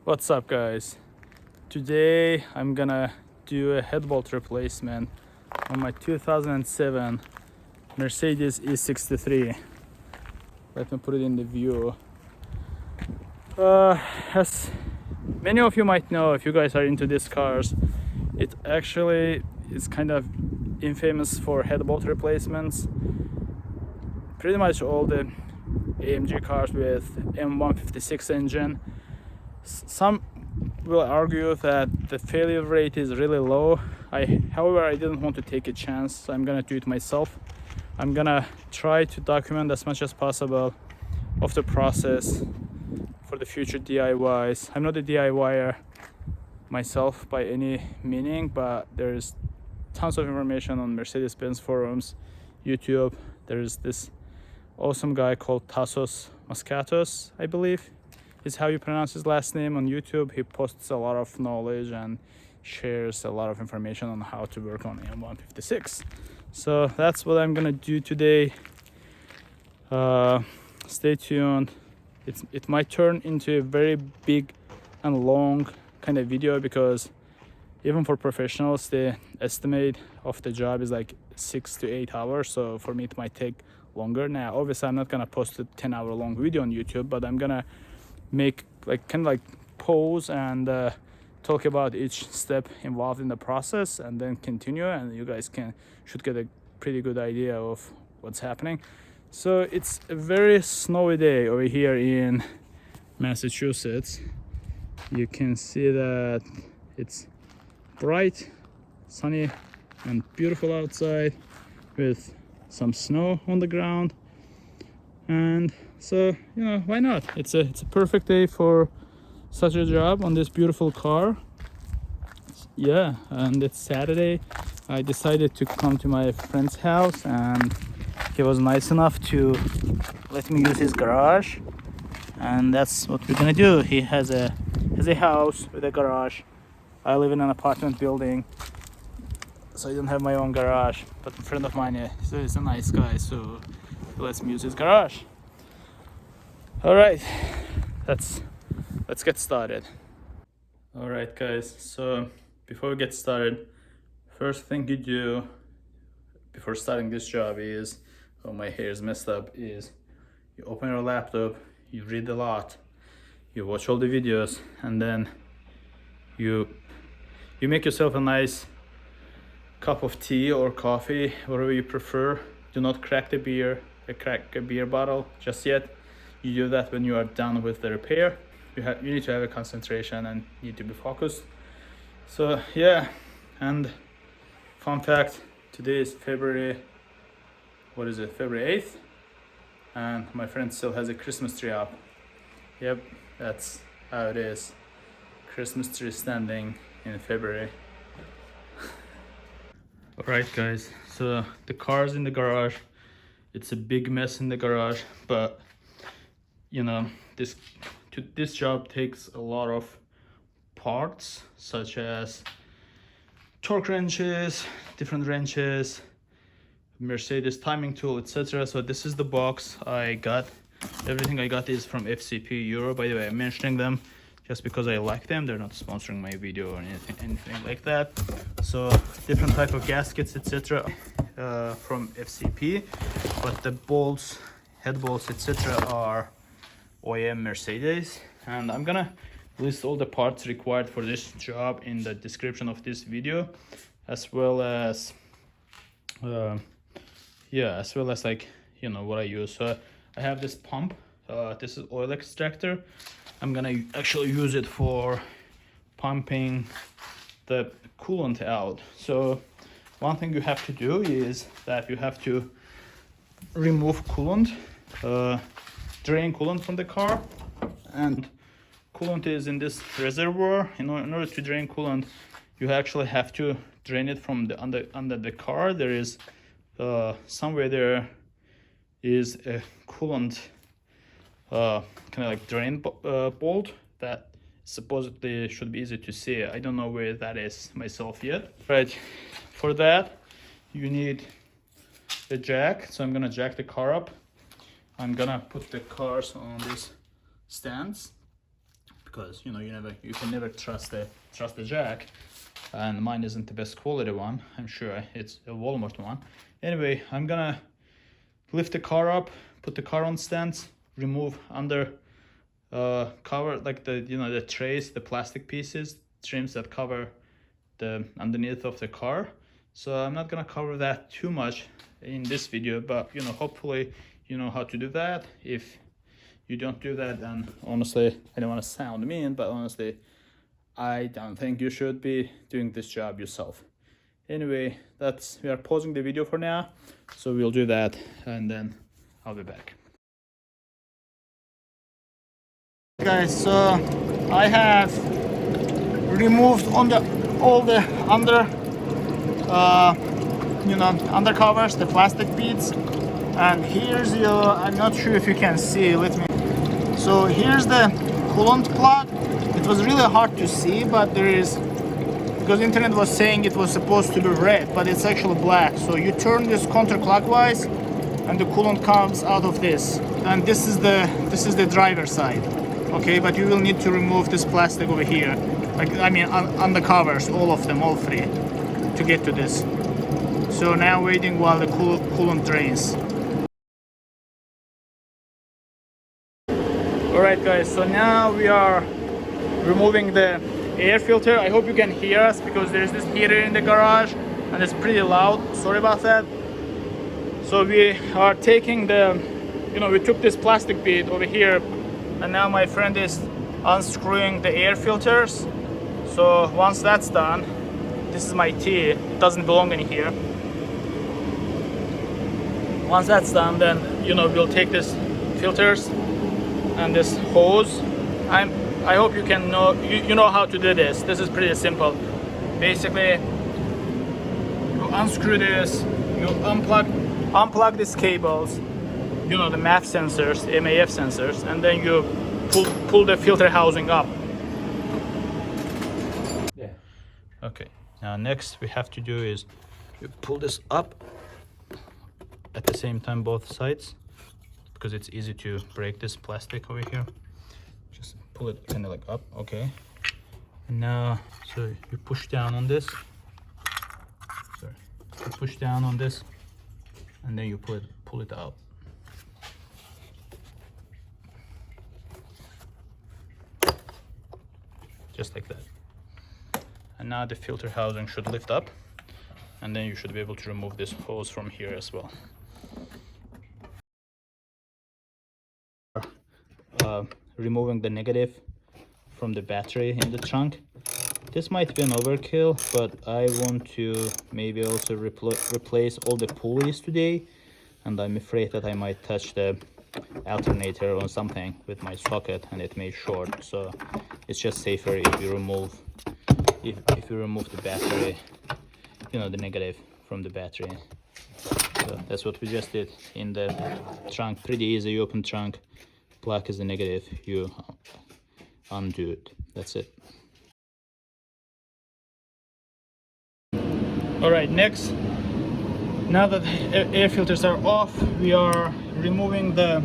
What's up, guys? Today I'm gonna do a head bolt replacement on my 2007 Mercedes E63. Let me put it in the view. As many of you might know, if you guys are into these cars, it actually is kind of infamous for head bolt replacements. Pretty much all the AMG cars with M156 engine. Some will argue that the failure rate is really low. However, I didn't want to take a chance, so I'm gonna do it myself. I'm gonna try to document as much as possible of the process for the future DIYs. I'm not a DIYer myself by any meaning, but there's tons of information on Mercedes-Benz forums, YouTube. There's this awesome guy called Tassos Moscatos, I believe is how you pronounce his last name, on YouTube. He posts a lot of knowledge and shares a lot of information on how to work on M156. So that's what I'm gonna do today. Stay tuned. It might turn into a very big and long kind of video, because even for professionals, the estimate of the job is like 6 to 8 hours. So for me, it might take longer. Now, obviously, I'm not gonna post a 10-hour long video on YouTube, but I'm gonna make like pause and talk about each step involved in the process, and then continue, and you guys should get a pretty good idea of what's happening. So it's a very snowy day over here in Massachusetts. You can see that it's bright, sunny, and beautiful outside with some snow on the ground. And so, why not? It's a perfect day for such a job on this beautiful car. Yeah, and it's Saturday. I decided to come to my friend's house, and he was nice enough to let me use his garage, and that's what we're gonna do. He has a house with a garage. I live in an apartment building, so I don't have my own garage, but a friend of mine, so he's a nice guy, so he lets me use his garage. All right, let's get started. All right, guys, so before we get started, first thing you do before starting this job is, oh, my hair is messed up, is you open your laptop, you read a lot, you watch all the videos, and then you make yourself a nice cup of tea or coffee, whatever you prefer. Do not crack a beer bottle just yet. You do that when you are done with the repair. You need to have a concentration and need to be focused. So yeah, and fun fact, today is February 8th, and my friend still has a Christmas tree up. Yep, that's how it is. Christmas tree standing in February. Alright, guys, so the car's in the garage. It's a big mess in the garage, but this job takes a lot of parts, such as torque wrenches, different wrenches, Mercedes timing tool, etc. So this is the box I got. Everything I got is from FCPeuro. By the way, I'm mentioning them just because I like them. They're not sponsoring my video or anything like that. So different type of gaskets, etc. From FCP, but the bolts, head bolts, etc. are OEM Mercedes. And I'm gonna list all the parts required for this job in the description of this video, as well as like what I use. So I have this pump. This is oil extractor. I'm gonna actually use it for pumping the coolant out. So one thing you have to do is that you have to remove coolant, drain coolant from the car, and coolant is in this reservoir. In order to drain coolant, you actually have to drain it from the under the car. There is somewhere there is a coolant kind of like drain bolt that supposedly should be easy to see. I don't know where that is myself yet. Right, for that you need a jack. So I'm gonna jack the car up. I'm gonna put the cars on these stands, because you know you can never trust the jack, and mine isn't the best quality one. I'm sure it's a Walmart one. Anyway, I'm gonna lift the car up, put the car on stands, remove under cover, like the trays, the plastic pieces, trims that cover the underneath of the car. So I'm not gonna cover that too much in this video, but hopefully you know how to do that. If you don't do that, then honestly, I don't want to sound mean, but honestly, I don't think you should be doing this job yourself. Anyway, we are pausing the video for now, so we'll do that and then I'll be back. Guys, so I have removed all the undercovers, the plastic beads, and here's I'm not sure if you can see, let me. So here's the coolant plug. It was really hard to see, but there is, because internet was saying it was supposed to be red, but it's actually black. So you turn this counterclockwise and the coolant comes out of this, and this is the driver side. Okay, but you will need to remove this plastic over here, like undercovers, all of them, all three, to get to this. So now waiting while the coolant drains. Alright guys, so now we are removing the air filter. I hope you can hear us because there's this heater in the garage and it's pretty loud. Sorry about that. So we are taking we took this plastic bead over here, and now my friend is unscrewing the air filters. So once that's done, this is my T, it doesn't belong in here. Once that's done, then we'll take this filters and this hose. I hope you can know you know how to do this. This is pretty simple. Basically, you unscrew this, you unplug these cables, the MAF sensors, MAF sensors, and then you pull the filter housing up. Yeah. Okay. Now next we have to do is you pull this up at the same time both sides, because it's easy to break this plastic over here. Just pull it kind of like up. Okay. And now, so you push down on this. Sorry. You push down on this, and then you pull it out. Just like that. And now the filter housing should lift up, and then you should be able to remove this hose from here as well. Removing the negative from the battery in the trunk. This might be an overkill, but I want to maybe also replace all the pulleys today, and I'm afraid that I might touch the alternator or something with my socket and it may short. So it's just safer if you remove the battery, the negative from the battery. So that's what we just did in the trunk. Pretty easy. You open trunk, plug is the negative, you undo it. That's it. All right, next, now that air filters are off, we are removing the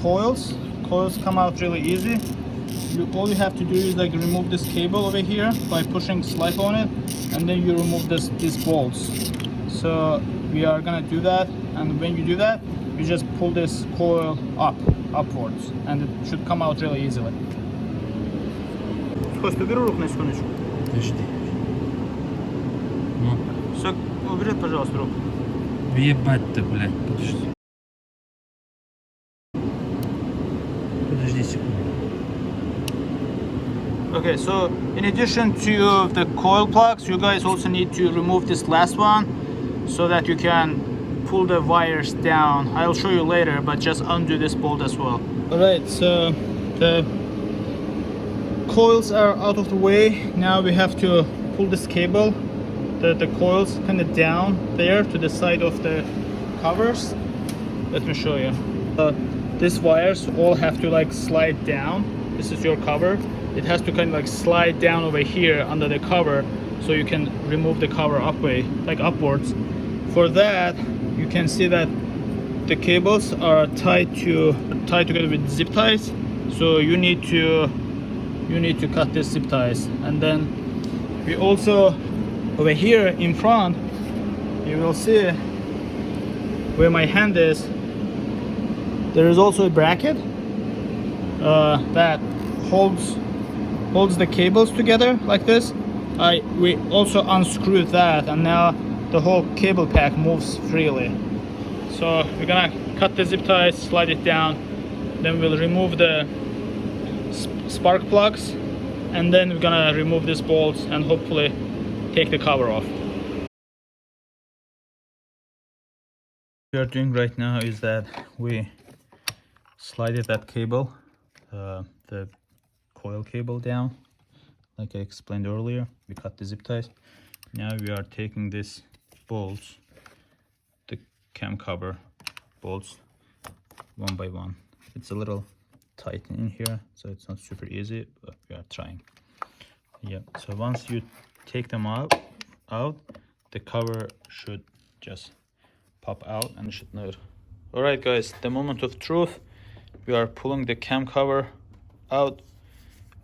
coils. Coils come out really easy. All you have to do is remove this cable over here by pushing slip on it, and then you remove these bolts. So we are gonna do that, and when you do that, you just pull this coil upwards, and it should come out really easily. Убери, пожалуйста, руку. Въебать-то, блядь, подожди. Подожди секунду. Okay, so in addition to the coil plugs, you guys also need to remove this last one so that you can pull the wires down. I'll show you later, but just undo this bolt as well. Alright, so the coils are out of the way. Now we have to pull this cable, the coils kind of down there to the side of the covers. Let me show you. These wires all have to slide down. This is your cover. It has to kind of slide down over here under the cover, so you can remove the cover upwards. For that, you can see that the cables are tied together with zip ties. So you need to you need to cut the zip ties. And then we also, over here in front, you will see where my hand is, there is also a bracket that holds the cables together like this. We also unscrewed that, and now the whole cable pack moves freely. So we're gonna cut the zip ties, slide it down, then we'll remove the spark plugs, and then we're gonna remove these bolts and hopefully take the cover off. What we are doing right now is that we slided that cable, the coil cable down, like I explained earlier. We cut the zip ties. Now we are taking these bolts, the cam cover bolts, one by one. It's a little tight in here, so it's not super easy, but we are trying. Yeah, so once you take them out, the cover should just pop out and you should know it. All right, guys, the moment of truth. We are pulling the cam cover out,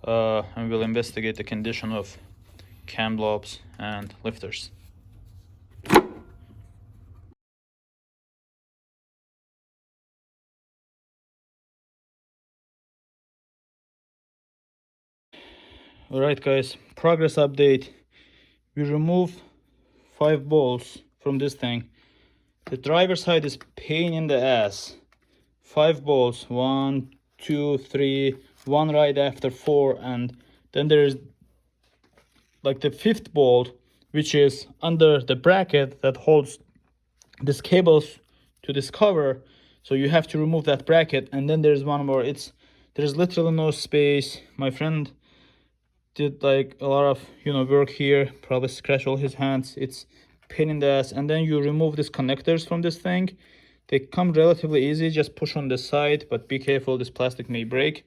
and we'll investigate the condition of cam lobes and lifters. All right, guys, progress update. We remove 5 bolts from this thing. The driver's side is pain in the ass. 5 bolts, 1, 2, 3, one right after 4, and then there's like the 5th bolt, which is under the bracket that holds these cables to this cover. So you have to remove that bracket, and then there's one more. There's literally no space. My friend did like a lot of work here, probably scratched all his hands. It's pain in the ass. And then you remove these connectors from this thing. They come relatively easy, just push on the side, but be careful, this plastic may break.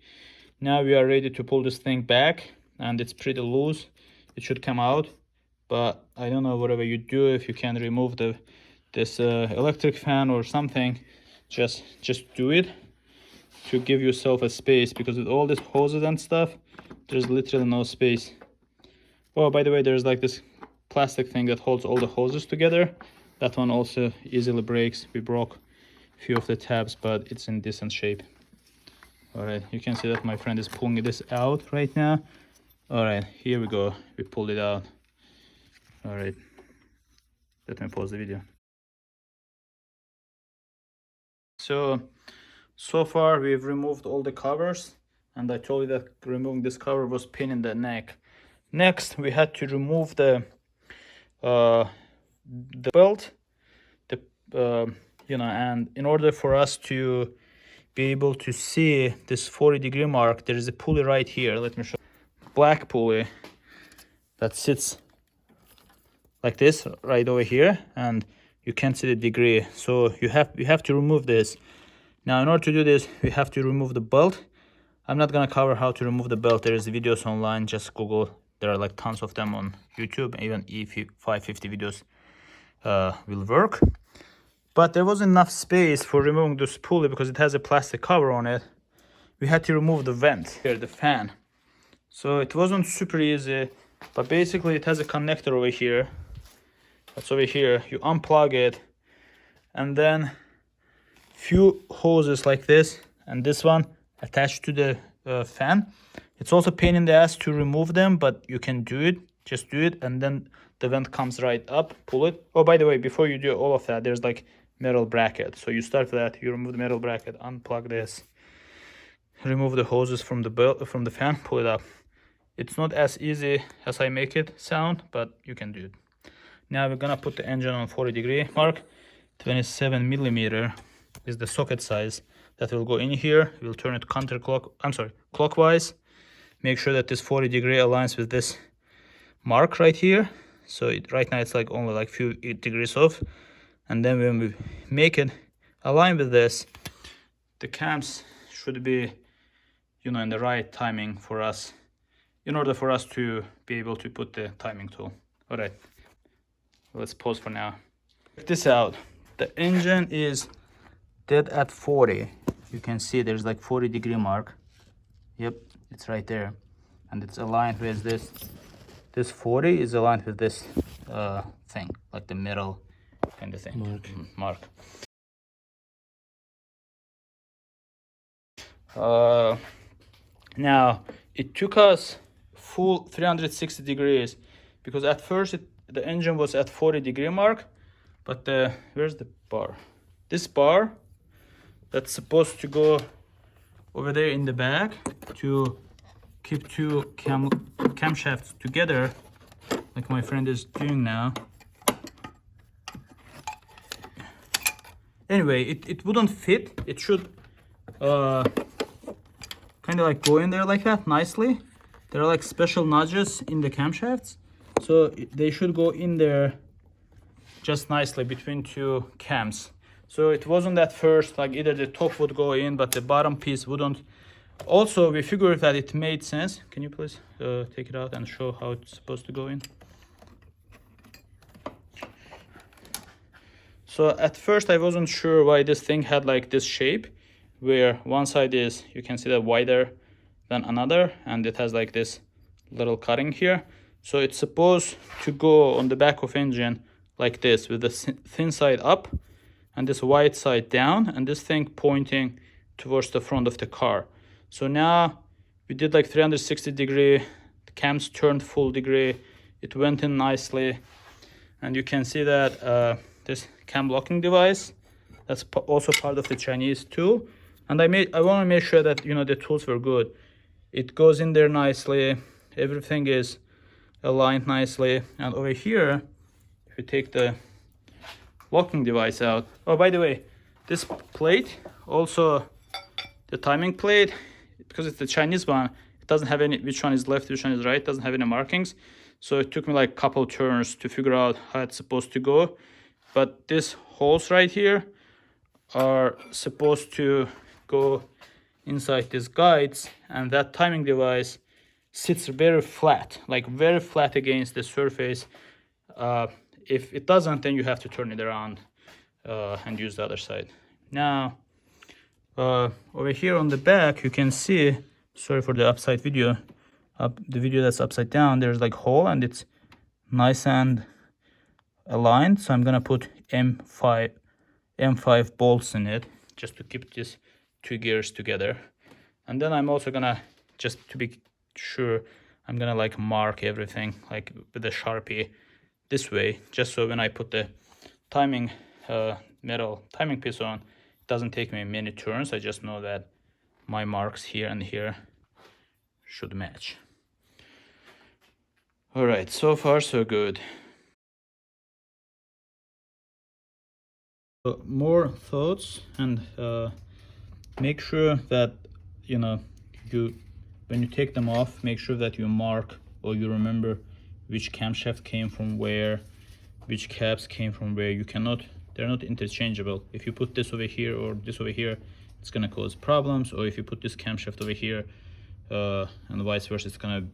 Now we are ready to pull this thing back, and it's pretty loose. It should come out, but I don't know, whatever you do, if you can remove this electric fan or something, just do it to give yourself a space, because with all these hoses and stuff, there's literally no space. Oh, by the way, there's like this plastic thing that holds all the hoses together. That one also easily breaks. We broke a few of the tabs, but it's in decent shape. All right, you can see that my friend is pulling this out right now. All right, here we go. We pulled it out. All right, let me pause the video. So far we've removed all the covers, and I told you that removing this cover was pain in the neck. Next, we had to remove the belt, and in order for us to be able to see this 40-degree mark, there is a pulley right here. Let me show you. Black pulley that sits like this right over here, and you can't see the degree, so you have to remove this. Now, in order to do this, we have to remove the belt. I'm not gonna cover how to remove the belt. There is videos online, just Google. There are like tons of them on YouTube. Even E550 videos will work. But there wasn't enough space for removing this pulley because it has a plastic cover on it. We had to remove the vent here, the fan. So it wasn't super easy, but basically it has a connector over here. That's over here. You unplug it, and then few hoses like this and this one attached to the fan. It's also pain in the ass to remove them, but you can do it. Just do it, and then the vent comes right up. Pull it. Oh, by the way, before you do all of that, there's like metal bracket. So you start with that. You remove the metal bracket, unplug this, remove the hoses from the belt, from the fan, pull it up. It's not as easy as I make it sound, but you can do it. Now we're gonna put the engine on 40-degree mark. 27 millimeter is the socket size that will go in here. We'll turn it clockwise. Make sure that this 40-degree aligns with this mark right here. So right now it's like only like few degrees off. And then when we make it align with this, the cams should be, in the right timing for us, in order for us to be able to put the timing tool. All right, let's pause for now. Check this out. The engine is dead at 40. You can see there's like 40-degree mark. Yep, it's right there. and it's aligned with this 40 is aligned with this thing, like the middle kind of thing. Mark. Now it took us full 360 degrees because at first the engine was at 40-degree mark, but where's the bar? This bar that's supposed to go over there in the back to keep two camshafts together, like my friend is doing now. Anyway, it wouldn't fit. It should kind of like go in there like that nicely. There are like special notches in the camshafts, so they should go in there just nicely between two cams. So it wasn't at first like either the top would go in but the bottom piece wouldn't. Also, we figured that it made sense. Can you please take it out and show how it's supposed to go in? So at first I wasn't sure why this thing had like this shape, where one side is, you can see that, wider than another, and it has like this little cutting here. So it's supposed to go on the back of engine like this, with the thin side up and this wide side down, and this thing pointing towards the front of the car. So now we did like 360 degree, the cams turned full degree, it went in nicely, and you can see that this cam locking device, that's also part of the Chinese tool. And I want to make sure that, you know, the tools were good. It goes in there nicely, everything is aligned nicely. And over here, if you take the locking device out, oh, by the way, this plate, also the timing plate, because it's the Chinese one, it doesn't have any, which one is left, which one is right, doesn't have any markings. So it took me like a couple turns to figure out how it's supposed to go. But these holes right here are supposed to go inside these guides, and that timing device sits very flat, like very flat against the surface. If it doesn't, then you have to turn it around and use the other side. Now, over here on the back, you can see, sorry for the upside video, the video that's upside down, there's like hole and it's nice and aligned. So I'm gonna put M5 bolts in it just to keep these two gears together. And then I'm also gonna, just to be sure, I'm gonna like mark everything like with a Sharpie this way, just so when I put the timing metal timing piece on, it doesn't take me many turns. I just know that my marks here and here should match. All right, so far so good. More thoughts, and make sure that, you know, when you take them off, make sure that you mark or you remember which camshaft came from where, which caps came from where. You cannot, they're not interchangeable. If you put this over here or this over here, it's gonna cause problems. Or if you put this camshaft over here and vice versa, it's gonna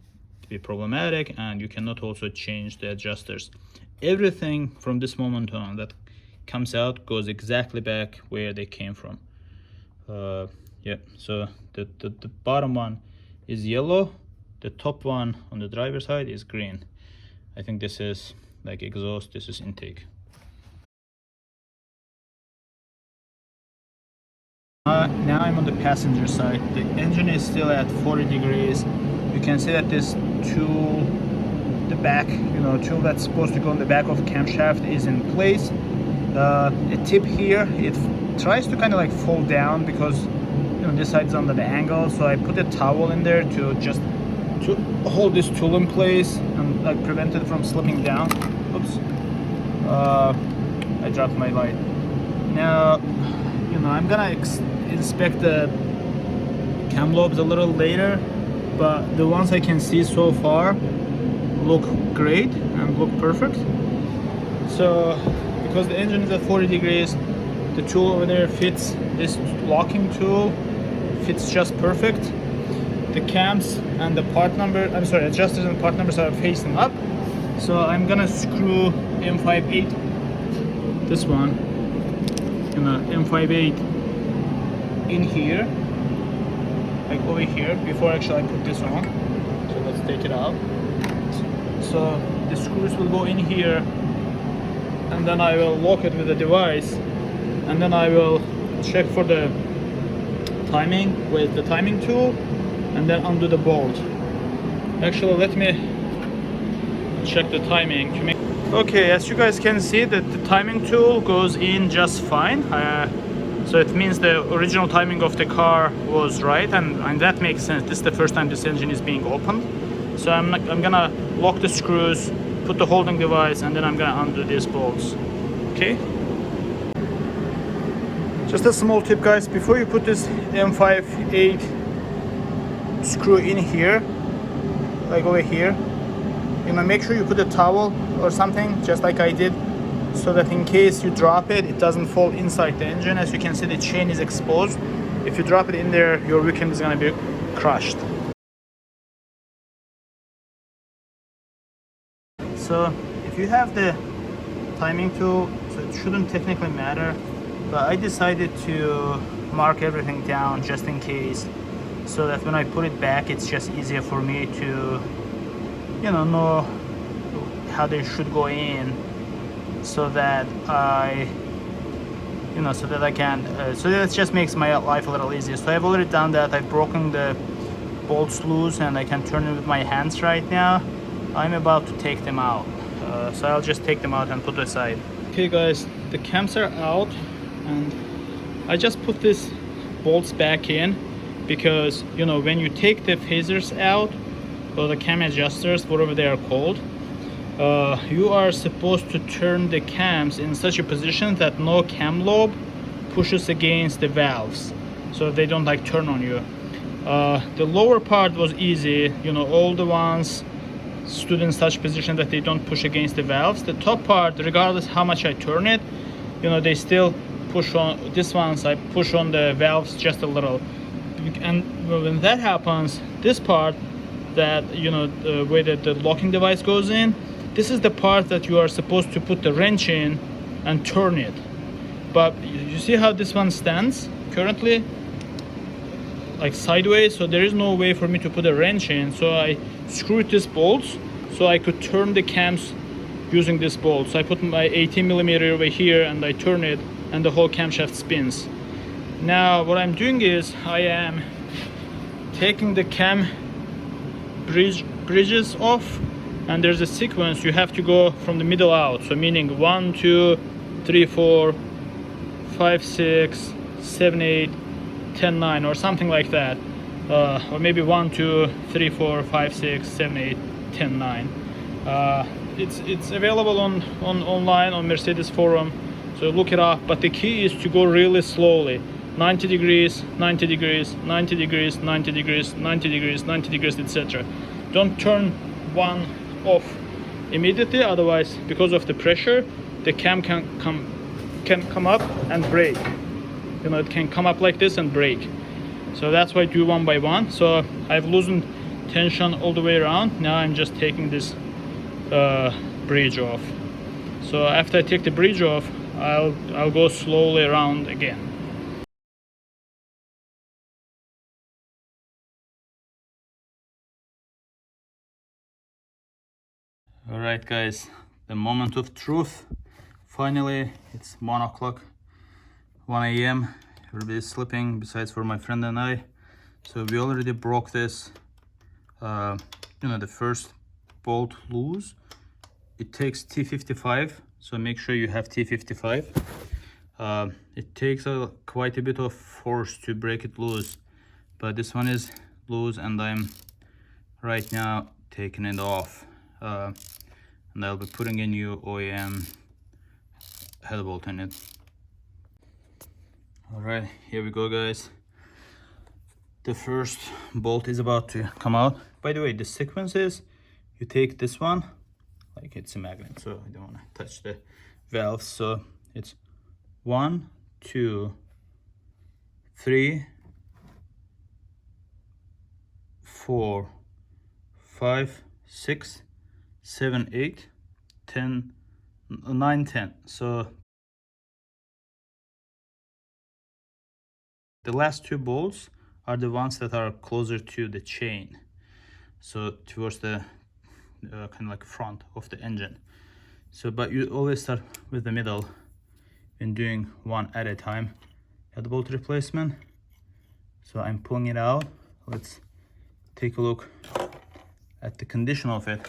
be problematic. And you cannot also change the adjusters. Everything from this moment on that comes out goes exactly back where they came from. Yeah, so the bottom one is yellow, the top one on the driver's side is green. I think this is like exhaust, this is intake. Now I'm on the passenger side. The engine is still at 40 degrees. You can see that this tool, the back, you know, tool that's supposed to go on the back of camshaft is in place. The tip here, it tries to kind of like fall down because, you know, this side's under the angle. So I put a towel in there to just to hold this tool in place and like prevent it from slipping down. Oops, I dropped my light. Now, you know, I'm gonna inspect the cam lobes a little later, but the ones I can see so far look great and look perfect. So because the engine is at 40 degrees, the tool over there fits, this locking tool fits just perfect. The cams and the part number, I'm sorry, adjusters and part numbers are facing up. So I'm gonna screw M58, this one, you know, M58 in here, like over here, before actually I put this on. So let's take it out. So the screws will go in here, and then I will lock it with the device, and then I will check for the timing with the timing tool, and then undo the bolt. Actually, let me check the timing to make. Okay, as you guys can see that the timing tool goes in just fine. So it means the original timing of the car was right, and that makes sense. This is the first time this engine is being opened. So I'm gonna lock the screws, put the holding device, and then I'm gonna undo these bolts. Okay. Just a small tip, guys. Before you put this M58 screw in here, like over here, you know, make sure you put a towel or something, just like I did, so that in case you drop it, it doesn't fall inside the engine. As you can see, the chain is exposed. If you drop it in there, your weekend is gonna be crushed. So if you have the timing tool, so it shouldn't technically matter, but I decided to mark everything down just in case, so that when I put it back, it's just easier for me to, you know how they should go in, so that I can, so that just makes my life a little easier. So I've already done that. I've broken the bolts loose, and I can turn it with my hands right now. I'm about to take them out, so I'll just take them out and put aside. Okay guys, the cams are out, and I just put these bolts back in because, you know, when you take the phasers out, or the cam adjusters, whatever they are called, you are supposed to turn the cams in such a position that no cam lobe pushes against the valves, so they don't like turn on you. The lower part was easy, you know, all the ones stood in such position that they don't push against the valves. The top part, regardless how much I turn it, you know, they still push on. This ones I push on the valves just a little, and when that happens, this part that, you know, the way that the locking device goes in, this is the part that you are supposed to put the wrench in and turn it. But you see how this one stands currently, like sideways, so there is no way for me to put a wrench in. So I screwed these bolts so I could turn the cams using this bolt. So I put my 18mm over here, and I turn it, and the whole camshaft spins. Now what I'm doing is I am taking the cam bridges off, and there's a sequence. You have to go from the middle out, so meaning 1 2 3 4 5 6 7 8 10 9 or something like that, or maybe 1 2 3 4 5 6 7 8 10 9. It's available on online on Mercedes forum, so look it up. But the key is to go really slowly, 90 degrees 90 degrees 90 degrees 90 degrees 90 degrees 90 degrees, etc. Don't turn one off immediately, otherwise, because of the pressure, the cam can come up and break. You know, it can come up like this and break. So that's why I do one by one. So I've loosened tension all the way around. Now I'm just taking this bridge off. So after I take the bridge off, I'll go slowly around again. All right guys, the moment of truth. Finally, it's 1 o'clock, 1 a.m. Everybody's sleeping besides for my friend and I. So we already broke this, you know, the first bolt loose. It takes T55, so make sure you have T55. It takes quite a bit of force to break it loose, but this one is loose, and I'm right now taking it off. And I'll be putting a new OEM head bolt in it. All right, here we go guys. The first bolt is about to come out. By the way, the sequence is you take this one, like it's a magnet, so I don't want to touch the valves. So it's 1 2 3 4 5 6 7 8 10 9 10. So the last two bolts are the ones that are closer to the chain. so towards the kind of like front of the engine. So but you always start with the middle when doing one at a time head bolt replacement. So I'm pulling it out. Let's take a look at the condition of it.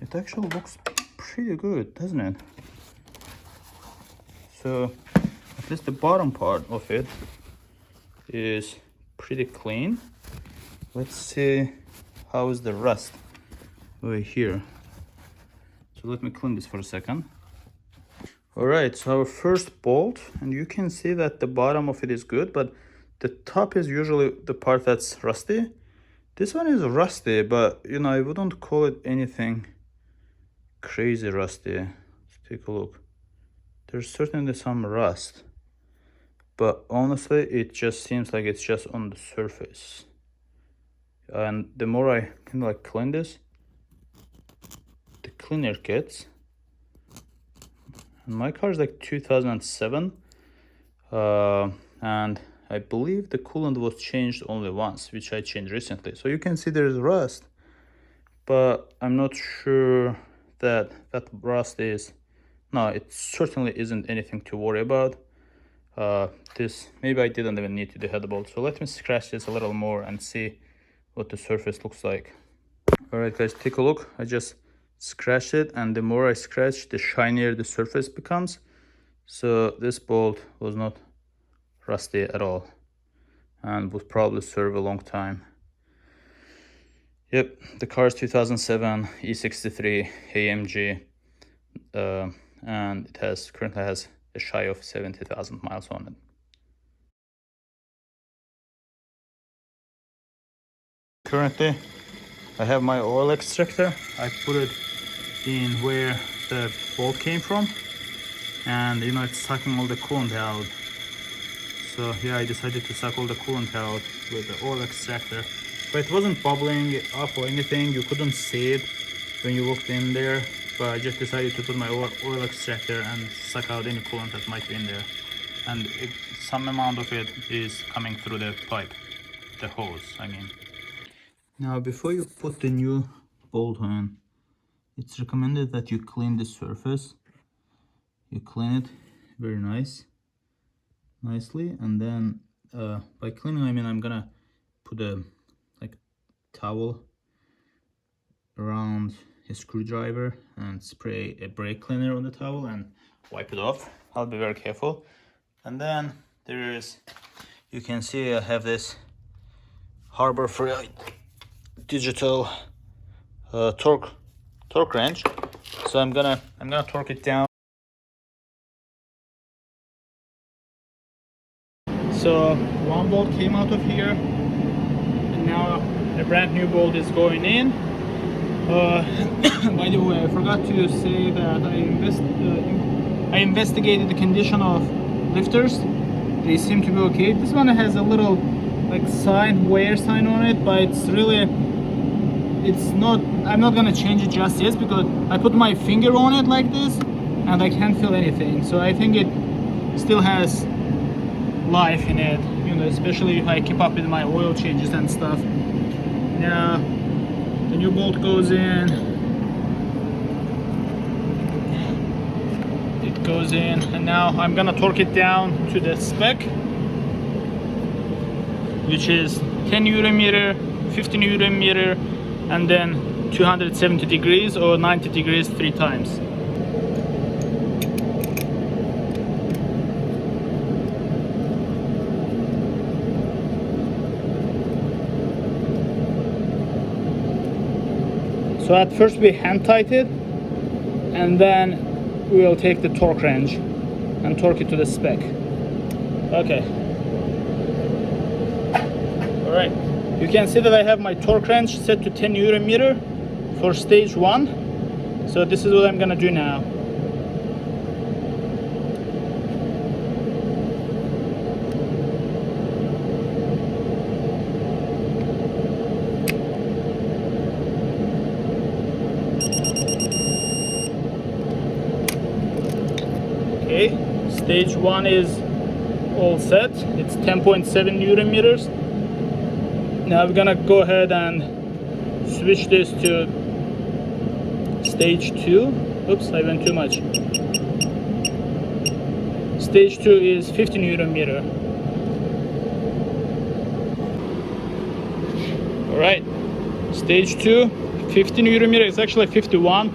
It actually looks pretty good, doesn't it? So at least the bottom part of it is pretty clean. Let's see how is the rust over here. So let me clean this for a second. All right, so our first bolt, and you can see that the bottom of it is good, but the top is usually the part that's rusty. This one is rusty, but you know, I wouldn't call it anything crazy rusty. Let's take a look. There's certainly some rust, but honestly, it just seems like it's just on the surface. And the more I kind of like clean this, the cleaner it gets. And my car is like 2007, and I believe the coolant was changed only once, which I changed recently. So you can see there's rust, but I'm not sure that that rust is, no, it certainly isn't anything to worry about. This, maybe I didn't even need to do head bolt. So let me scratch this a little more and see what the surface looks like. All right guys, take a look. I just scratched it, and the more I scratch, the shinier the surface becomes. So this bolt was not rusty at all and would probably serve a long time. Yep, the car is 2007 E63 AMG, and it currently has a shy of 70,000 miles on it. Currently I have my oil extractor. I put it in where the bolt came from, and you know, it's sucking all the coolant out. So yeah, I decided to suck all the coolant out with the oil extractor, but it wasn't bubbling up or anything. You couldn't see it when you looked in there, but I just decided to put my oil extractor and suck out any coolant that might be in there, and some amount of it is coming through the pipe, the hose I mean. Now before you put the new bolt on, it's recommended that you clean the surface. You clean it very nicely, and then by cleaning I mean I'm gonna put a like towel around a screwdriver and spray a brake cleaner on the towel and wipe it off. I'll be very careful. And then there is, you can see I have this Harbor Freight digital torque wrench. So I'm gonna torque it down. So one bolt came out of here, and now a brand new bolt is going in. By the way, I forgot to say that I investigated the condition of lifters. They seem to be okay. This one has a little like sign, wear sign on it, but it's really, it's not, I'm not gonna change it just yet because I put my finger on it like this and I can't feel anything. So I think it still has life in it, you know, especially if I keep up with my oil changes and stuff. Now the new bolt goes in, it goes in, and now I'm gonna torque it down to the spec, which is 10 Newton meter, 50 Newton meter, and then 270 degrees or 90 degrees 3 times. So at first we hand tighten it, and then we will take the torque wrench and torque it to the spec. Okay. All right. You can see that I have my torque wrench set to 10 Newton meter for stage 1. So this is what I'm gonna do now. Okay, stage 1 is all set. It's 10.7 Newton meters. Now we're gonna go ahead and switch this to stage 2. Oops, I went too much. Stage 2 is 50 Newton meter. All right, stage 2, 50 Newton meter. It's actually 51,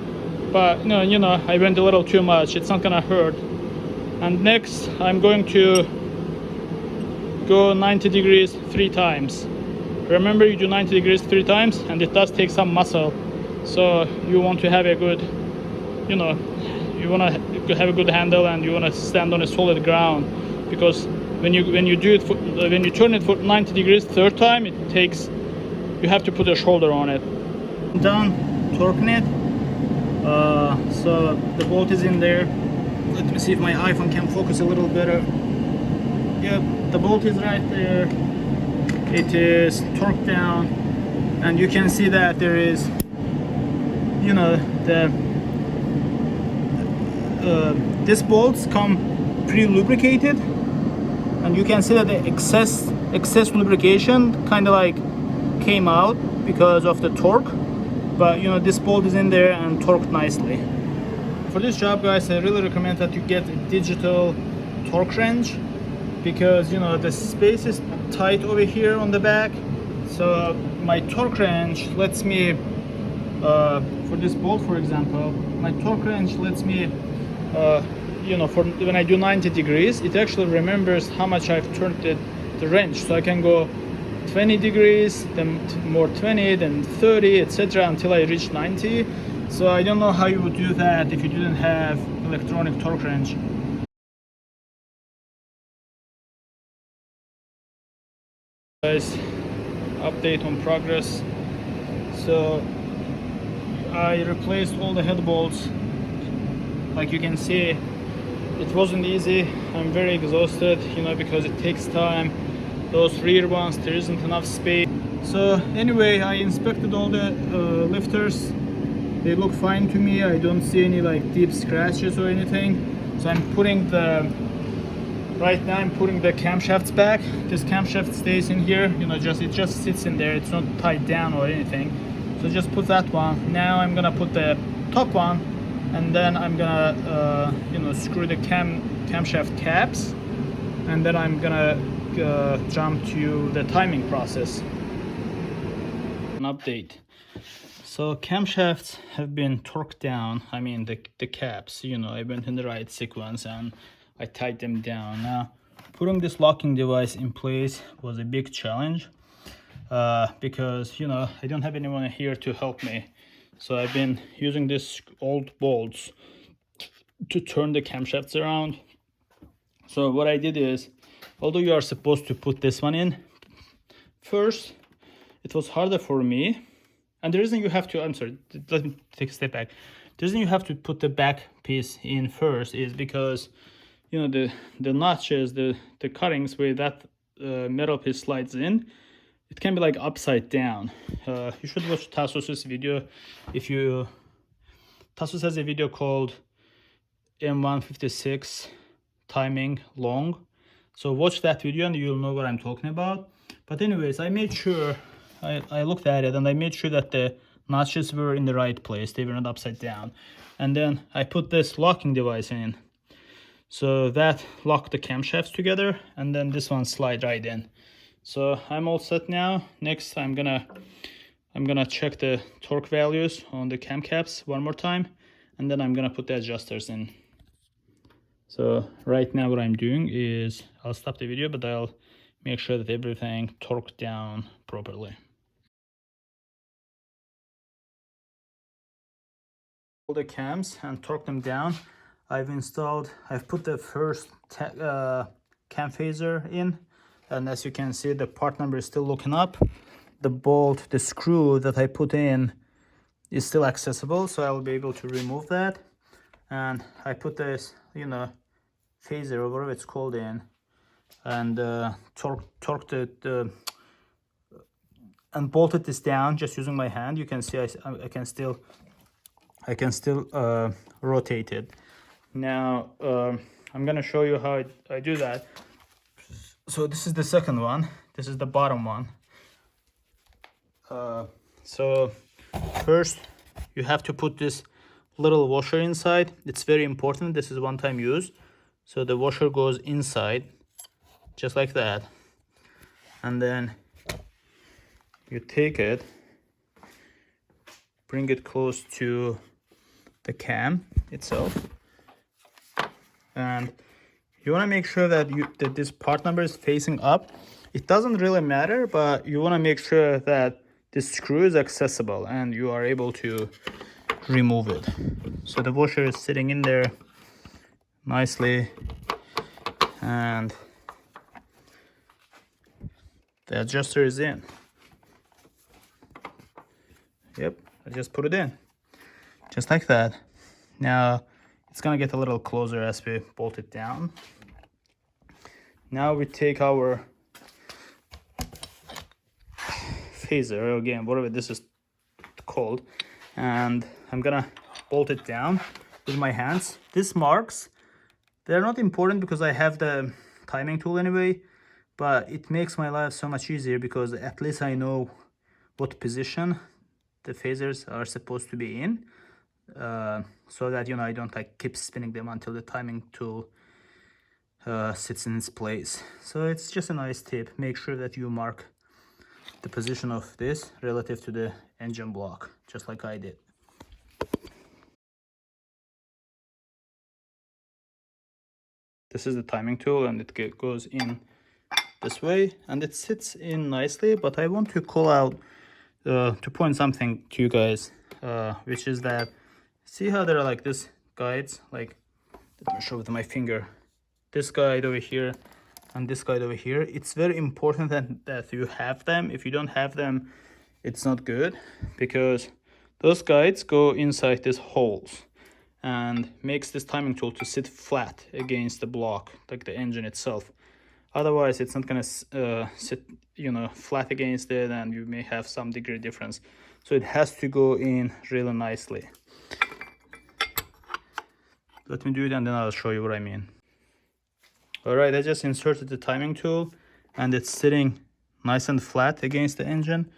but you know, I went a little too much. It's not gonna hurt. And next, I'm going to go 90 degrees 3 times. Remember, you do 90 degrees 3 times, and it does take some muscle. So you want to have a good, you know, you want to have a good handle, and you want to stand on a solid ground, because when you do it when you turn it for 90 degrees third time, it takes, you have to put a shoulder on it. Done torquing it. So the bolt is in there. Let me see if my iPhone can focus a little better. Yep, the bolt is right there. It is torqued down, and you can see that there is, you know, the these bolts come pre-lubricated, and you can see that the excess lubrication kind of like came out because of the torque. But you know, this bolt is in there and torqued nicely. For this job, guys, I really recommend that you get a digital torque wrench, because you know the space is tight over here on the back. So my torque wrench lets me, for this bolt for example, my torque wrench lets me, you know, for when I do 90 degrees, it actually remembers how much I've turned the wrench. So I can go 20 degrees, then more 20, then 30, etc. until I reach 90. So I don't know how you would do that if you didn't have electronic torque wrench. Guys, update on progress. So I replaced all the head bolts. Like you can see, it wasn't easy. I'm very exhausted, you know, because it takes time. Those rear ones, there isn't enough space. So anyway, I inspected all the lifters. They look fine to me. I don't see any like deep scratches or anything. So I'm putting right now I'm putting the camshafts back. This camshaft stays in here, you know, it just sits in there. It's not tied down or anything. So just put that one. Now I'm gonna put the top one, and then I'm gonna you know, screw the camshaft caps, and then I'm gonna jump to the timing process. An update. So camshafts have been torqued down. I mean the caps, you know, I went in the right sequence and I tied them down. Now putting this locking device in place was a big challenge, because you know, I don't have anyone here to help me. So I've been using these old bolts to turn the camshafts around. So what I did is, although you are supposed to put this one in first, it was harder for me. And the reason you have to, I'm sorry, let me take a step back. The reason you have to put the back piece in first is because, you know, the notches, the cuttings where that metal piece slides in, it can be like upside down. You should watch Tasos's video. Tasos has a video called M156 timing long. So watch that video and you'll know what I'm talking about. But anyways, I made sure, I looked at it and I made sure that the notches were in the right place. They were not upside down. And then I put this locking device in. So that locked the camshafts together, and then this one slide right in. So I'm all set now. Next, I'm gonna check the torque values on the cam caps one more time, and then I'm gonna put the adjusters in. So right now what I'm doing is, I'll stop the video, but I'll make sure that everything torqued down properly. All the cams and torque them down. I've put the first cam phaser in, and as you can see, the part number is still looking up. The bolt, the screw that I put in is still accessible, so I'll be able to remove that. And I put this, you know, phaser or whatever it's called in, and torqued it and bolted this down just using my hand. You can see I can still rotate it. Now I'm gonna show you how I do that. So this is the second one. This is the bottom one. So First, you have to put this little washer inside. It's very important. This is one-time use. So the washer goes inside, just like that. And then you take it, bring it close to the cam itself, and you want to make sure that this part number is facing up. It doesn't really matter, but you want to make sure that this screw is accessible and you are able to remove it. So the washer is sitting in there nicely, and the adjuster is in. Yep, I just put it in, just like that. Now it's gonna get a little closer as we bolt it down. Now we take our phaser, again, whatever this is called, and I'm gonna bolt it down with my hands. These marks, they're not important because I have the timing tool anyway, but it makes my life so much easier because at least I know what position the phasers are supposed to be in, so that, you know, I don't like keep spinning them until the timing tool sits in its place. So it's just a nice tip. Make sure that you mark the position of this relative to the engine block, just like I did. This is the timing tool, and it goes in this way and it sits in nicely. But I want to call out to point something to you guys, which is that, see how there are like these guides, like, let me show with my finger, this guide over here and this guide over here. It's very important that you have them. If you don't have them, it's not good, because those guides go inside these holes and makes this timing tool to sit flat against the block, like the engine itself. Otherwise it's not gonna sit, you know, flat against it, and you may have some degree difference. So it has to go in really nicely. Let me do it and then I'll show you what I mean. All right, I just inserted the timing tool and it's sitting nice and flat against the engine.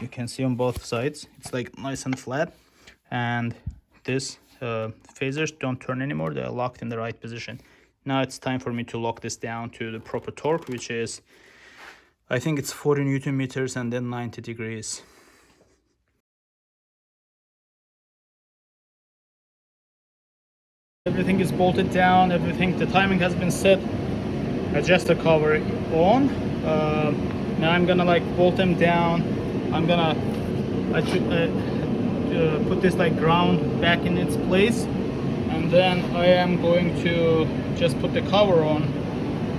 You can see on both sides, it's like nice and flat. And this phasers don't turn anymore, they're locked in the right position. Now it's time for me to lock this down to the proper torque, which is, I think it's 40 Newton meters and then 90 degrees. Everything is bolted down, everything, the timing has been set. Adjuster cover on. Now I'm gonna like bolt them down. I'm gonna put this like ground back in its place, and then I am going to just put the cover on,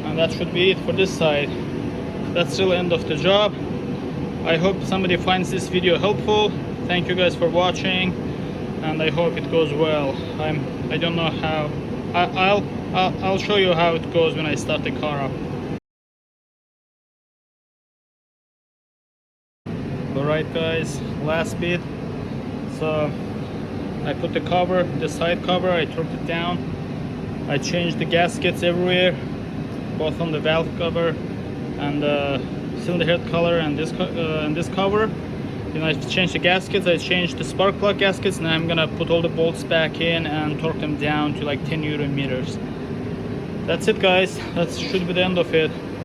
and that should be it for this side. That's still the end of the job. I hope somebody finds this video helpful. Thank you guys for watching, and I hope it goes well. I don't know how. I'll show you how it goes when I start the car up. Alright guys, last bit. So I put the cover, the side cover, I torqued it down. I changed the gaskets everywhere, both on the valve cover and cylinder head color and this cover. Then I changed the gaskets, I changed the spark plug gaskets. Now I'm gonna put all the bolts back in and torque them down to like 10 Newton meters. That's it guys, that should be the end of it.